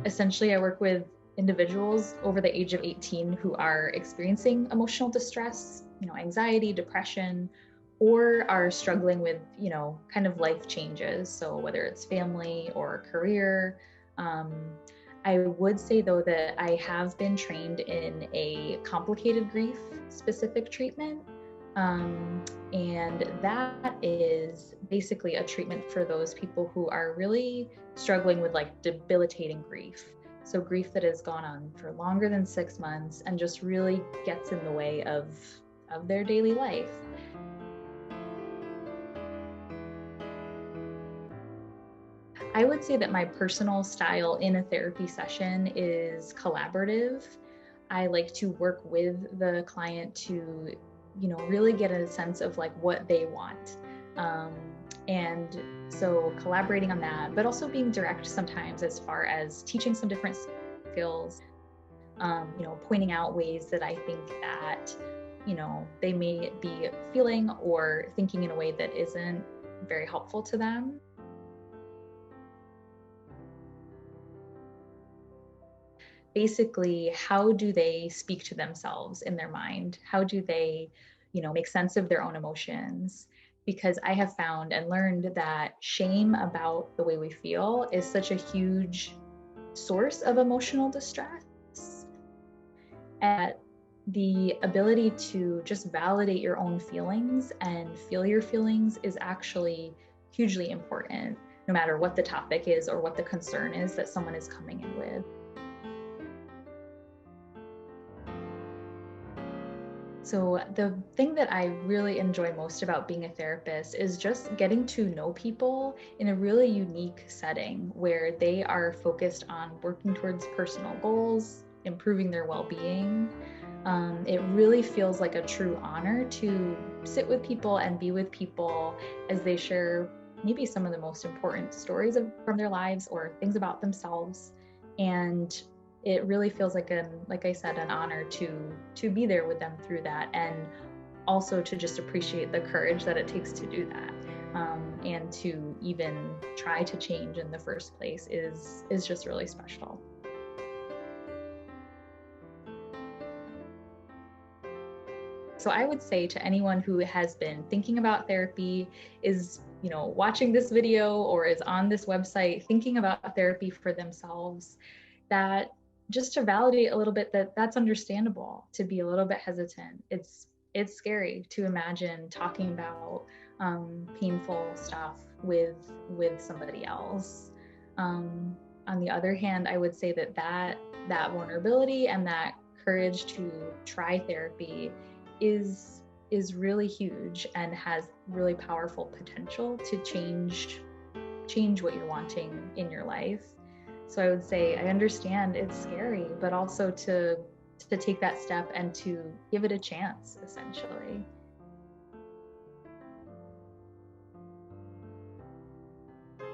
Essentially, I work with individuals over the age of 18 who are experiencing emotional distress, anxiety, depression, or are struggling with, kind of life changes. So whether it's family or career. I would say though that I have been trained in a complicated grief specific treatment. And that is basically a treatment for those people who are really struggling with like debilitating grief. So grief that has gone on for longer than 6 months and just really gets in the way of their daily life. I would say that my personal style in a therapy session is collaborative. I like to work with the client to, really get a sense of like what they want. And so collaborating on that, but also being direct sometimes as far as teaching some different skills, pointing out ways that I think that, they may be feeling or thinking in a way that isn't very helpful to them. Basically, how do they speak to themselves in their mind? How do they, make sense of their own emotions? Because I have found and learned that shame about the way we feel is such a huge source of emotional distress. And the ability to just validate your own feelings and feel your feelings is actually hugely important, no matter what the topic is or what the concern is that someone is coming in with. So the thing that I really enjoy most about being a therapist is just getting to know people in a really unique setting where they are focused on working towards personal goals, improving their well-being. It really feels like a true honor to sit with people and be with people as they share maybe some of the most important stories from their lives or things about themselves. And it really feels like I said, an honor to be there with them through that, and also to just appreciate the courage that it takes to do that, and to even try to change in the first place is just really special. So I would say to anyone who has been thinking about therapy, is watching this video or is on this website thinking about therapy for themselves, that just to validate a little bit that that's understandable to be a little bit hesitant. It's scary to imagine talking about painful stuff with somebody else. On the other hand, I would say that vulnerability and that courage to try therapy is really huge and has really powerful potential to change what you're wanting in your life. So I would say I understand it's scary, but also to take that step and to give it a chance, essentially.